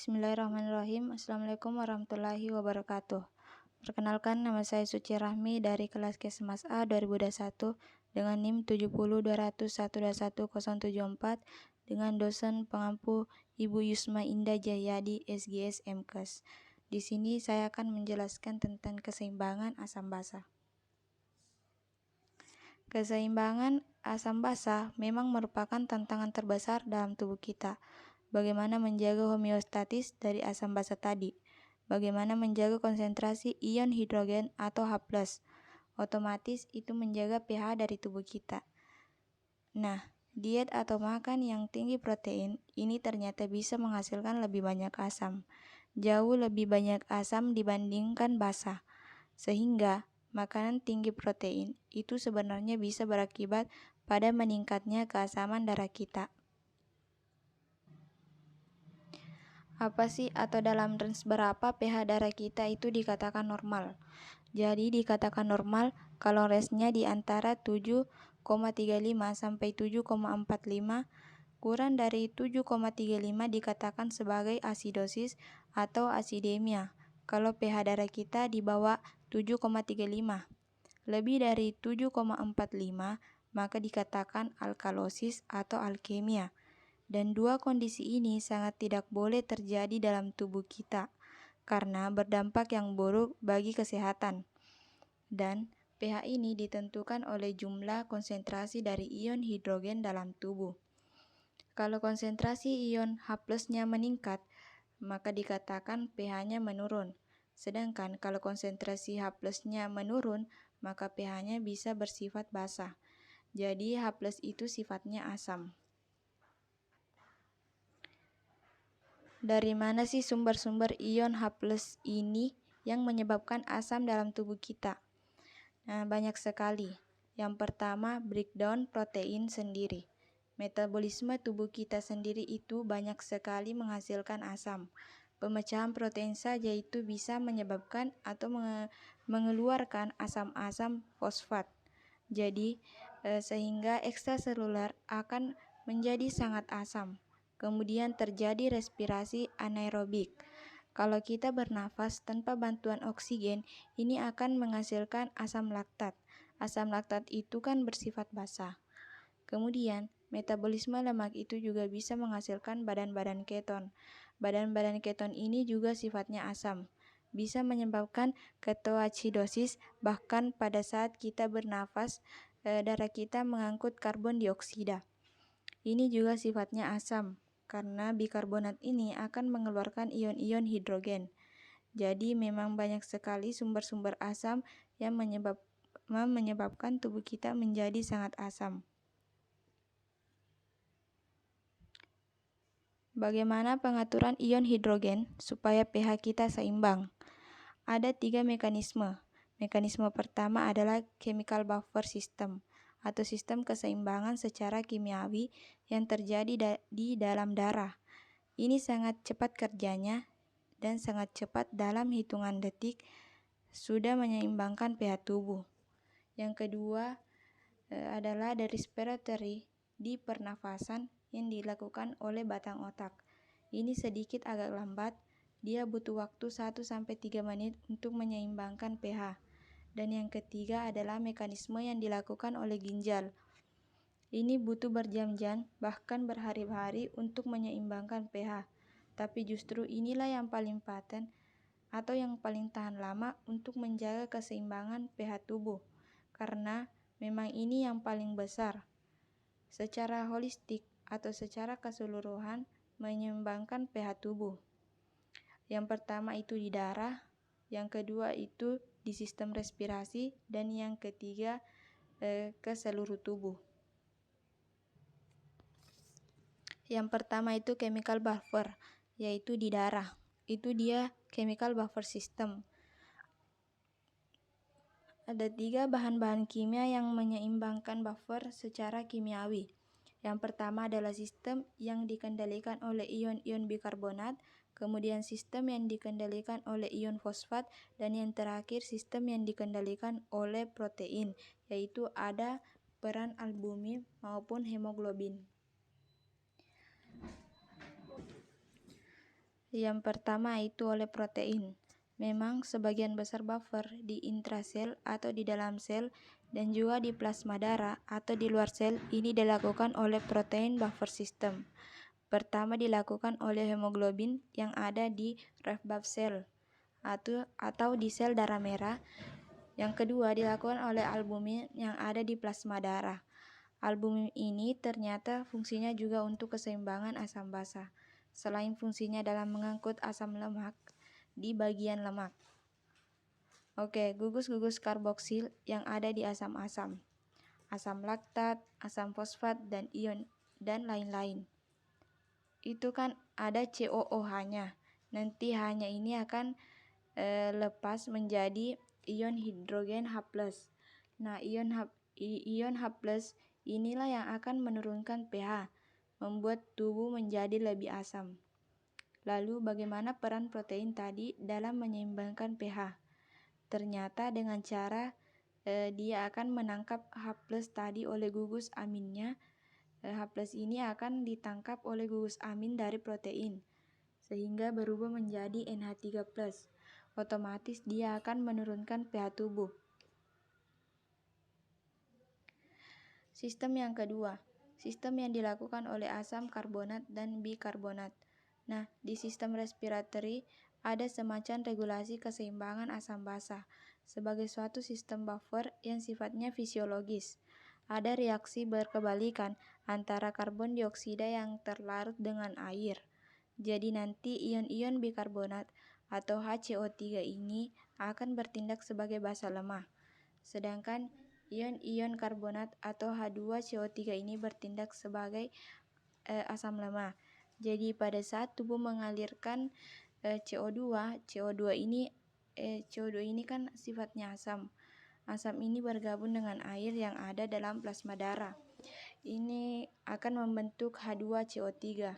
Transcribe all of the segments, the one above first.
Bismillahirrahmanirrahim. Assalamualaikum warahmatullahi wabarakatuh. Perkenalkan, nama saya Suci Rahmi dari kelas Kesmas A 2021 dengan NIM 702012012174 dengan dosen pengampu Ibu Yusma Indah Jahyadi SGS MKes. Di sini saya akan menjelaskan tentang keseimbangan asam basa. Keseimbangan asam basa memang merupakan tantangan terbesar dalam tubuh kita. Bagaimana menjaga homeostatis dari asam basa tadi? Bagaimana menjaga konsentrasi ion hidrogen atau H+? Otomatis itu menjaga pH dari tubuh kita. Nah, diet atau makan yang tinggi protein ini ternyata bisa menghasilkan lebih banyak asam. Jauh lebih banyak asam dibandingkan basa. Sehingga makanan tinggi protein itu sebenarnya bisa berakibat pada meningkatnya keasaman darah kita. Apa sih atau dalam range berapa pH darah kita itu dikatakan normal? Jadi dikatakan normal kalau range-nya di antara 7,35 sampai 7,45, kurang dari 7,35 dikatakan sebagai asidosis atau asidemia. Kalau pH darah kita di bawah 7,35, lebih dari 7,45 maka dikatakan alkalosis atau alkemia. Dan dua kondisi ini sangat tidak boleh terjadi dalam tubuh kita karena berdampak yang buruk bagi kesehatan. Dan pH ini ditentukan oleh jumlah konsentrasi dari ion hidrogen dalam tubuh. Kalau konsentrasi ion H+-nya meningkat, maka dikatakan pH-nya menurun. Sedangkan kalau konsentrasi H+-nya menurun, maka pH-nya bisa bersifat basa. Jadi H+ itu sifatnya asam. Dari mana sih sumber-sumber ion H+ ini yang menyebabkan asam dalam tubuh kita? Nah, banyak sekali. Yang pertama, breakdown protein sendiri. Metabolisme tubuh kita sendiri itu banyak sekali menghasilkan asam. Pemecahan protein saja itu bisa menyebabkan atau mengeluarkan asam-asam fosfat. Jadi, sehingga ekstraseluler akan menjadi sangat asam. Kemudian terjadi respirasi anaerobik. Kalau kita bernafas tanpa bantuan oksigen, ini akan menghasilkan asam laktat. Asam laktat itu kan bersifat basa. Kemudian, metabolisme lemak itu juga bisa menghasilkan badan-badan keton. Badan-badan keton ini juga sifatnya asam. Bisa menyebabkan ketoacidosis, bahkan pada saat kita bernafas, darah kita mengangkut karbon dioksida. Ini juga sifatnya asam, karena bikarbonat ini akan mengeluarkan ion-ion hidrogen. Jadi memang banyak sekali sumber-sumber asam yang menyebabkan tubuh kita menjadi sangat asam. Bagaimana pengaturan ion hidrogen supaya pH kita seimbang? Ada 3 mekanisme. Mekanisme pertama adalah chemical buffer system atau sistem keseimbangan secara kimiawi yang terjadi di dalam darah. Ini sangat cepat kerjanya dan sangat cepat dalam hitungan detik sudah menyeimbangkan pH tubuh. Yang kedua adalah the respiratory di pernafasan yang dilakukan oleh batang otak. Ini sedikit agak lambat, dia butuh waktu 1-3 menit untuk menyeimbangkan pH. Dan yang ketiga adalah mekanisme yang dilakukan oleh ginjal. Ini butuh berjam-jam, bahkan berhari-hari untuk menyeimbangkan pH. Tapi justru inilah yang paling paten atau yang paling tahan lama untuk menjaga keseimbangan pH tubuh. Karena memang ini yang paling besar. Secara holistik atau secara keseluruhan menyeimbangkan pH tubuh. Yang pertama itu di darah, yang kedua itu di sistem respirasi, dan yang ketiga ke seluruh tubuh. Yang pertama itu chemical buffer, yaitu di darah. Itu dia chemical buffer system. Ada 3 bahan-bahan kimia yang menyeimbangkan buffer secara kimiawi. Yang pertama adalah sistem yang dikendalikan oleh ion-ion bikarbonat, kemudian sistem yang dikendalikan oleh ion fosfat, dan yang terakhir sistem yang dikendalikan oleh protein, yaitu ada peran albumin maupun hemoglobin. Yang pertama itu oleh protein. Memang sebagian besar buffer di intrasel atau di dalam sel dan juga di plasma darah atau di luar sel ini dilakukan oleh protein buffer system. Pertama dilakukan oleh hemoglobin yang ada di red blood cell atau di sel darah merah. Yang kedua dilakukan oleh albumin yang ada di plasma darah. Albumin ini ternyata fungsinya juga untuk keseimbangan asam basa, selain fungsinya dalam mengangkut asam lemak di bagian lemak. Oke, gugus-gugus karboksil yang ada di asam-asam, asam laktat, asam fosfat, dan ion, dan lain-lain. Itu kan ada COOH-nya. Nanti H-nya ini akan lepas menjadi ion hidrogen H+. Nah, ion H+ inilah yang akan menurunkan pH, membuat tubuh menjadi lebih asam. Lalu bagaimana peran protein tadi dalam menyeimbangkan pH? Ternyata dengan cara dia akan menangkap H+ tadi oleh gugus aminnya. H+ ini akan ditangkap oleh gugus amin dari protein, sehingga berubah menjadi NH3+. Otomatis dia akan menurunkan pH tubuh. Sistem yang kedua, sistem yang dilakukan oleh asam karbonat dan bikarbonat. Nah, di sistem respiratory ada semacam regulasi keseimbangan asam basa sebagai suatu sistem buffer yang sifatnya fisiologis. Ada reaksi berkebalikan antara karbon dioksida yang terlarut dengan air. Jadi nanti ion-ion bikarbonat atau HCO3 ini akan bertindak sebagai basa lemah. Sedangkan ion-ion karbonat atau H2CO3 ini bertindak sebagai asam lemah. Jadi pada saat tubuh mengalirkan CO2 ini kan sifatnya asam. Asam ini bergabung dengan air yang ada dalam plasma darah. Ini akan membentuk H2CO3.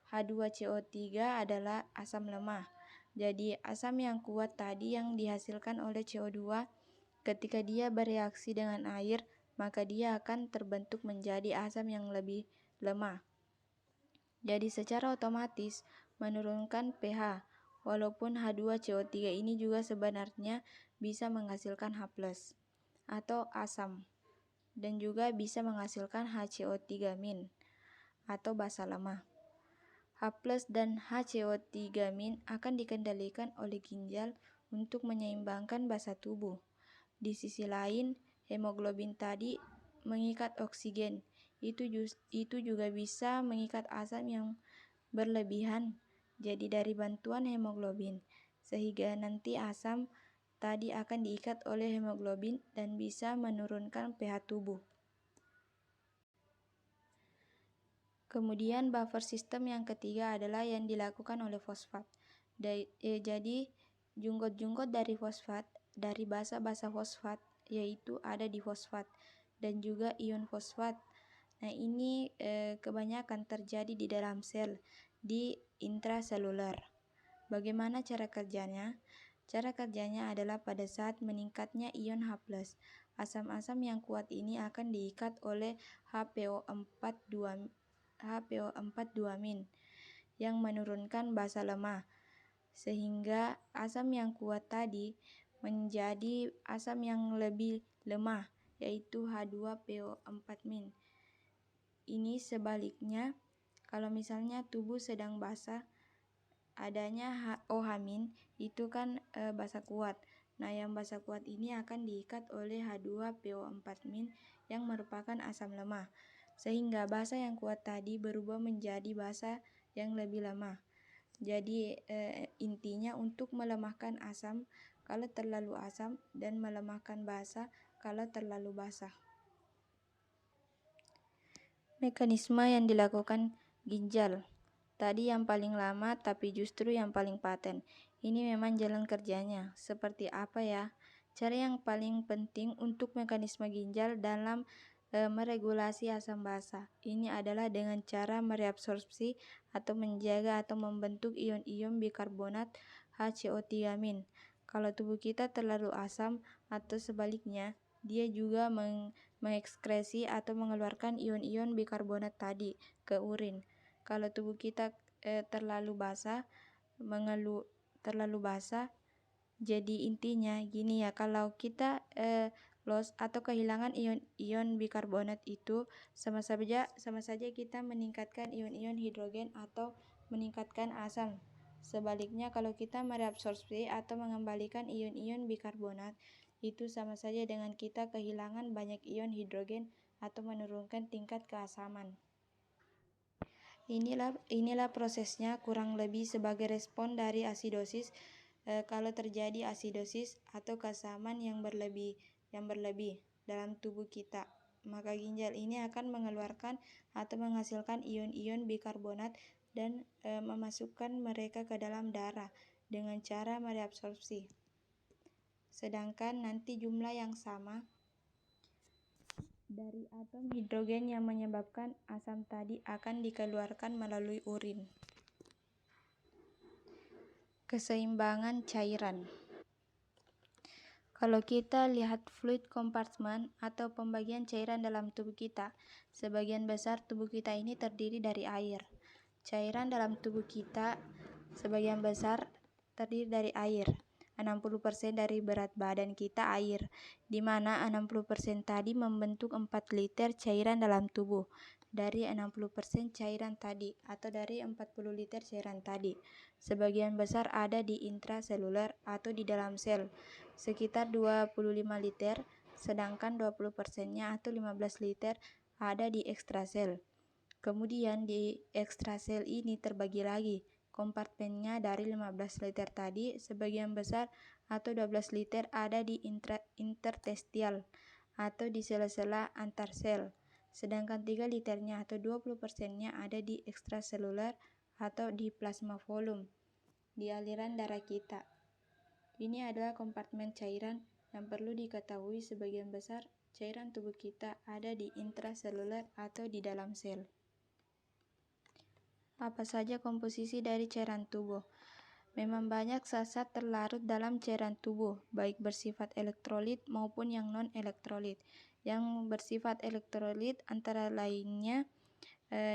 H2CO3 adalah asam lemah. Jadi asam yang kuat tadi yang dihasilkan oleh CO2 ketika dia bereaksi dengan air, maka dia akan terbentuk menjadi asam yang lebih lemah. Jadi secara otomatis menurunkan pH, walaupun H2CO3 ini juga sebenarnya bisa menghasilkan H+ atau asam, dan juga bisa menghasilkan HCO3- atau basa lemah. H+ dan HCO3- akan dikendalikan oleh ginjal untuk menyeimbangkan basa tubuh. Di sisi lain, hemoglobin tadi mengikat oksigen. Itu juga bisa mengikat asam yang berlebihan. Jadi dari bantuan hemoglobin, sehingga nanti asam tadi akan diikat oleh hemoglobin dan bisa menurunkan pH tubuh. Kemudian buffer system yang ketiga adalah yang dilakukan oleh fosfat. Jadi junggot-junggot dari fosfat, dari basa-basa fosfat, yaitu ada di fosfat dan juga ion fosfat. Nah, ini kebanyakan terjadi di dalam sel, di intraseluler. Bagaimana cara kerjanya? Cara kerjanya adalah pada saat meningkatnya ion H+, asam-asam yang kuat ini akan diikat oleh HPO42- yang menurunkan basa lemah, sehingga asam yang kuat tadi menjadi asam yang lebih lemah, yaitu H2PO4-. Ini sebaliknya, kalau misalnya tubuh sedang basa, adanya OH- itu kan basa kuat. Nah, yang basa kuat ini akan diikat oleh H2PO4- yang merupakan asam lemah, sehingga basa yang kuat tadi berubah menjadi basa yang lebih lemah. Jadi intinya untuk melemahkan asam kalau terlalu asam dan melemahkan basa kalau terlalu basa. Mekanisme yang dilakukan ginjal. Tadi yang paling lama tapi justru yang paling paten. Ini memang jalan kerjanya. Seperti apa ya? Cara yang paling penting untuk mekanisme ginjal dalam meregulasi asam basa. Ini adalah dengan cara mereabsorpsi atau menjaga atau membentuk ion-ion bikarbonat HCO3-. Kalau tubuh kita terlalu asam atau sebaliknya, dia juga mengekskresi atau mengeluarkan ion-ion bikarbonat tadi ke urin. Kalau tubuh kita terlalu basah, terlalu basah. Jadi intinya gini ya, kalau kita loss atau kehilangan ion-ion bikarbonat itu sama saja kita meningkatkan ion-ion hidrogen atau meningkatkan asam. Sebaliknya kalau kita mereabsorpsi atau mengembalikan ion-ion bikarbonat itu sama saja dengan kita kehilangan banyak ion hidrogen atau menurunkan tingkat keasaman. Inilah prosesnya kurang lebih sebagai respon dari asidosis. Kalau terjadi asidosis atau keasaman yang berlebih dalam tubuh kita, maka ginjal ini akan mengeluarkan atau menghasilkan ion-ion bikarbonat dan memasukkan mereka ke dalam darah dengan cara mereabsorpsi. Sedangkan nanti jumlah yang sama dari atom hidrogen yang menyebabkan asam tadi akan dikeluarkan melalui urin. Keseimbangan cairan. Kalau kita lihat fluid compartment atau pembagian cairan dalam tubuh kita, sebagian besar tubuh kita ini terdiri dari air. Cairan dalam tubuh kita sebagian besar terdiri dari air. 60% dari berat badan kita air, di mana 60% tadi membentuk 4 liter cairan dalam tubuh. Dari 60% cairan tadi atau dari 40 liter cairan tadi, sebagian besar ada di intraseluler atau di dalam sel, sekitar 25 liter, sedangkan 20%-nya atau 15 liter ada di ekstrasel. Kemudian di ekstrasel ini terbagi lagi. Kompartemennya dari 15 liter tadi, sebagian besar atau 12 liter ada di interstisial atau di sela-sela antar sel. Sedangkan 3 liternya atau 20%-nya ada di ekstraseluler atau di plasma volume, di aliran darah kita. Ini adalah kompartemen cairan yang perlu diketahui. Sebagian besar cairan tubuh kita ada di intraseluler atau di dalam sel. Apa saja komposisi dari cairan tubuh? Memang banyak zat-zat terlarut dalam cairan tubuh, baik bersifat elektrolit maupun yang non-elektrolit. Yang bersifat elektrolit antara lainnya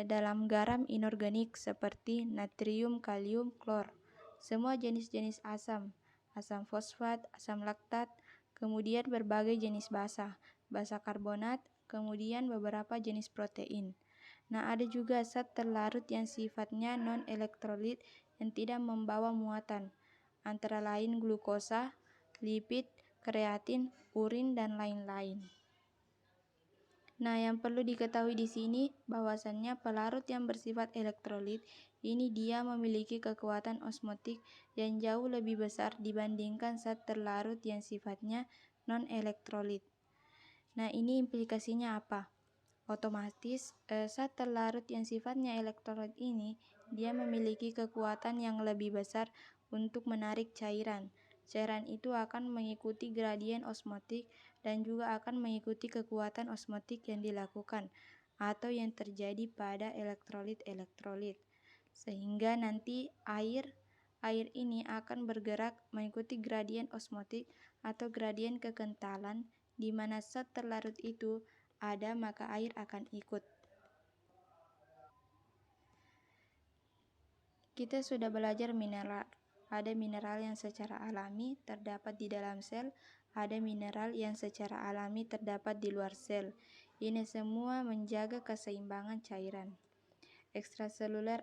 dalam garam inorganik seperti natrium, kalium, klor. Semua jenis-jenis asam fosfat, asam laktat, kemudian berbagai jenis basa karbonat, kemudian beberapa jenis protein. Nah, ada juga zat terlarut yang sifatnya non-elektrolit yang tidak membawa muatan, antara lain glukosa, lipid, kreatin, urin, dan lain-lain. Nah, yang perlu diketahui di sini bahwasannya pelarut yang bersifat elektrolit ini dia memiliki kekuatan osmotik yang jauh lebih besar dibandingkan zat terlarut yang sifatnya non-elektrolit. Nah, ini implikasinya apa? Otomatis zat terlarut yang sifatnya elektrolit ini dia memiliki kekuatan yang lebih besar untuk menarik cairan. Cairan itu akan mengikuti gradien osmotik dan juga akan mengikuti kekuatan osmotik yang dilakukan atau yang terjadi pada elektrolit. Sehingga nanti air ini akan bergerak mengikuti gradien osmotik atau gradien kekentalan, di mana zat terlarut itu ada maka air akan ikut. Kita sudah belajar mineral. Ada mineral yang secara alami terdapat di dalam sel, ada mineral yang secara alami terdapat di luar sel. Ini semua menjaga keseimbangan cairan. Ekstraseluler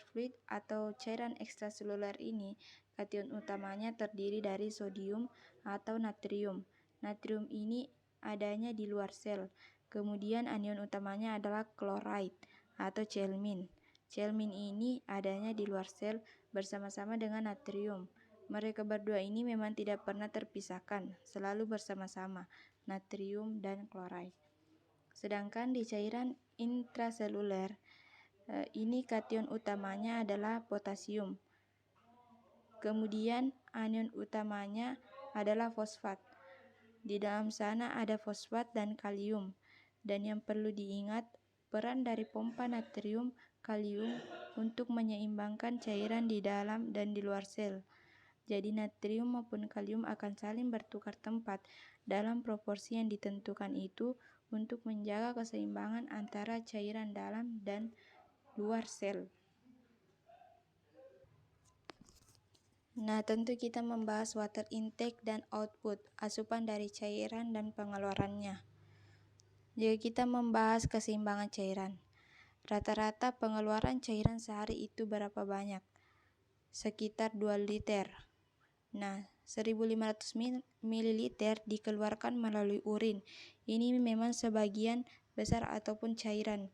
fluid atau cairan ekstraseluler ini, kation utamanya terdiri dari sodium atau natrium. Natrium ini adanya di luar sel. Kemudian anion utamanya adalah chloride atau celmin. Celmin ini adanya di luar sel bersama-sama dengan natrium. Mereka berdua ini memang tidak pernah terpisahkan, selalu bersama-sama, natrium dan chloride. Sedangkan di cairan intraseluler, ini kation utamanya adalah potasium. Kemudian anion utamanya adalah fosfat. Di dalam sana ada fosfat dan kalium. Dan yang perlu diingat, peran dari pompa natrium kalium untuk menyeimbangkan cairan di dalam dan di luar sel. Jadi natrium maupun kalium akan saling bertukar tempat dalam proporsi yang ditentukan itu untuk menjaga keseimbangan antara cairan dalam dan luar sel. Nah, tentu kita membahas water intake dan output, asupan dari cairan dan pengeluarannya. Jika kita membahas keseimbangan cairan, rata-rata pengeluaran cairan sehari itu berapa banyak? Sekitar 2 liter. Nah, 1500 ml dikeluarkan melalui urin. Ini memang sebagian besar ataupun cairan.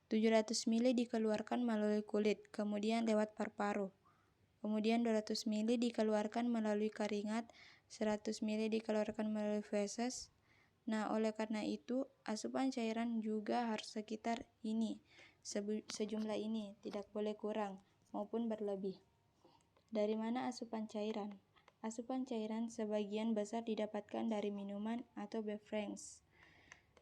700 ml dikeluarkan melalui kulit, kemudian lewat paru-paru. Kemudian 200 ml dikeluarkan melalui keringat, 100 ml dikeluarkan melalui feses. Nah, oleh karena itu, asupan cairan juga harus sekitar ini, sejumlah ini, tidak boleh kurang maupun berlebih. Dari mana asupan cairan? Asupan cairan sebagian besar didapatkan dari minuman atau beverage.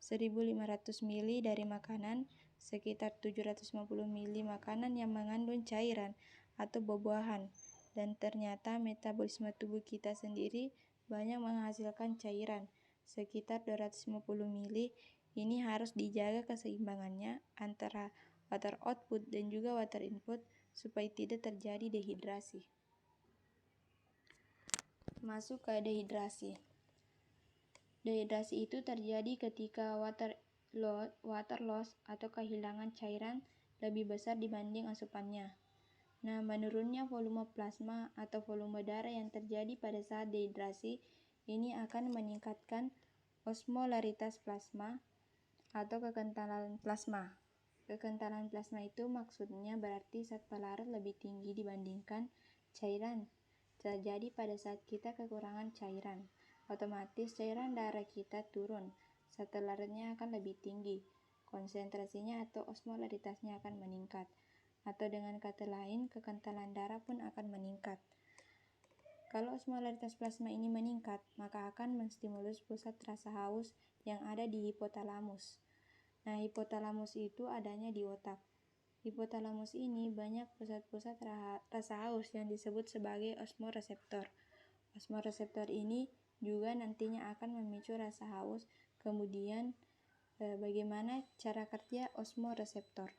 1500 ml dari makanan, sekitar 750 ml makanan yang mengandung cairan atau buah-buahan. Dan ternyata metabolisme tubuh kita sendiri banyak menghasilkan cairan, sekitar 250 ml. Ini harus dijaga keseimbangannya antara water output dan juga water input supaya tidak terjadi dehidrasi. Masuk ke dehidrasi. Dehidrasi itu terjadi ketika water loss atau kehilangan cairan lebih besar dibanding asupannya. Nah, menurunnya volume plasma atau volume darah yang terjadi pada saat dehidrasi ini akan meningkatkan osmolaritas plasma atau kekentalan plasma. Kekentalan plasma itu maksudnya berarti zat pelarut lebih tinggi dibandingkan cairan. Terjadi pada saat kita kekurangan cairan, otomatis cairan darah kita turun, zat pelarutnya akan lebih tinggi, konsentrasinya atau osmolaritasnya akan meningkat, atau dengan kata lain, kekentalan darah pun akan meningkat. Kalau osmolaritas plasma ini meningkat, maka akan menstimulus pusat rasa haus yang ada di hipotalamus. Nah, hipotalamus itu adanya di otak. Hipotalamus ini banyak pusat-pusat rasa haus yang disebut sebagai osmoreseptor. Osmoreseptor ini juga nantinya akan memicu rasa haus. Kemudian, bagaimana cara kerja osmoreseptor?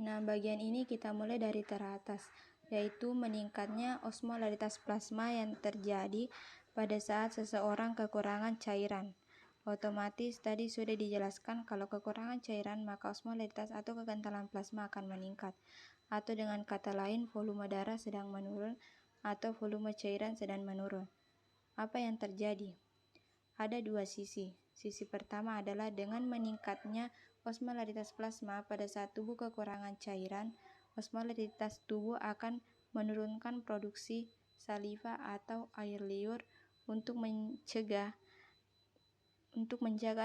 Nah, bagian ini kita mulai dari teratas, yaitu meningkatnya osmolaritas plasma yang terjadi pada saat seseorang kekurangan cairan. Otomatis tadi sudah dijelaskan kalau kekurangan cairan maka osmolaritas atau kekentalan plasma akan meningkat, atau dengan kata lain volume darah sedang menurun atau volume cairan sedang menurun. Apa yang terjadi? Ada dua sisi. Sisi pertama adalah dengan meningkatnya osmolaritas plasma pada saat tubuh kekurangan cairan, osmolaritas tubuh akan menurunkan produksi saliva atau air liur untuk menjaga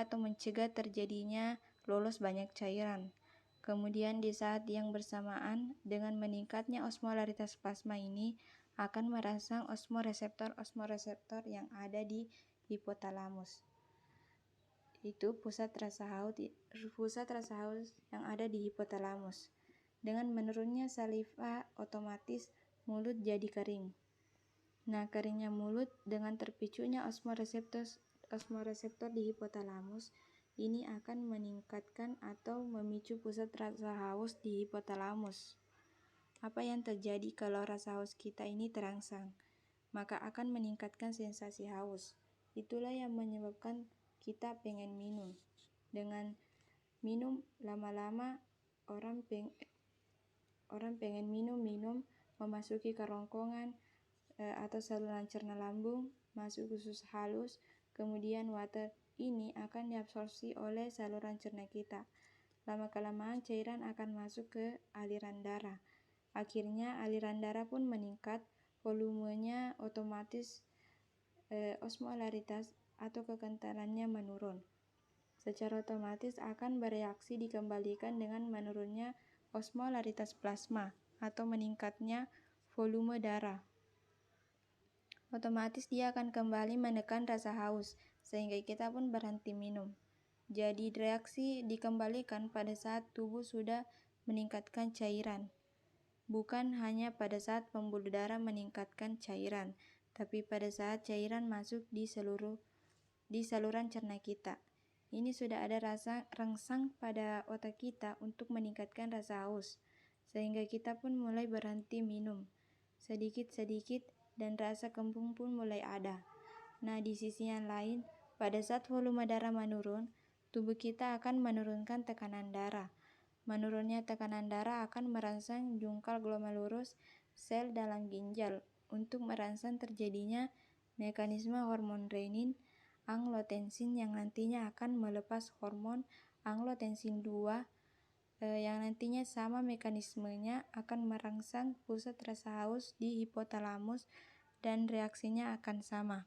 atau mencegah terjadinya lolos banyak cairan. Kemudian di saat yang bersamaan dengan meningkatnya osmolaritas plasma ini akan merangsang osmoreseptor yang ada di hipotalamus. Itu pusat rasa haus yang ada di hipotalamus. Dengan menurunnya saliva, otomatis mulut jadi kering. Nah, keringnya mulut dengan terpicunya osmoreseptor di hipotalamus ini akan meningkatkan atau memicu pusat rasa haus di hipotalamus. Apa yang terjadi kalau rasa haus kita ini terangsang? Maka akan meningkatkan sensasi haus. Itulah yang menyebabkan kita pengen minum. Dengan minum lama-lama orang pengen minum, memasuki kerongkongan atau saluran cerna lambung, masuk usus halus, kemudian water ini akan diabsorpsi oleh saluran cerna kita. Lama-kelamaan cairan akan masuk ke aliran darah. Akhirnya aliran darah pun meningkat, volumenya otomatis osmolaritas atau kekentalannya menurun. Secara otomatis akan bereaksi dikembalikan dengan menurunnya osmolaritas plasma atau meningkatnya volume darah. Otomatis dia akan kembali menekan rasa haus, sehingga kita pun berhenti minum. Jadi reaksi dikembalikan pada saat tubuh sudah meningkatkan cairan. Bukan hanya pada saat pembuluh darah meningkatkan cairan, tapi pada saat cairan masuk di saluran cerna kita. Ini sudah ada rasa rangsang pada otak kita untuk meningkatkan rasa haus. sehingga kita pun mulai berhenti minum sedikit-sedikit dan rasa kembung pun mulai ada. Nah, di sisi yang lain, pada saat volume darah menurun, tubuh kita akan menurunkan tekanan darah. Menurunnya tekanan darah akan merangsang jungkal glomerulus sel dalam ginjal untuk merangsang terjadinya mekanisme hormon renin angiotensin yang nantinya akan melepas hormon angiotensin 2 yang nantinya sama mekanismenya akan merangsang pusat rasa haus di hipotalamus dan reaksinya akan sama.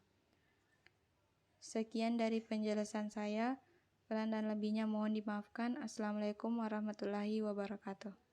Sekian dari penjelasan saya, kurang dan lebihnya mohon dimaafkan. Assalamualaikum warahmatullahi wabarakatuh.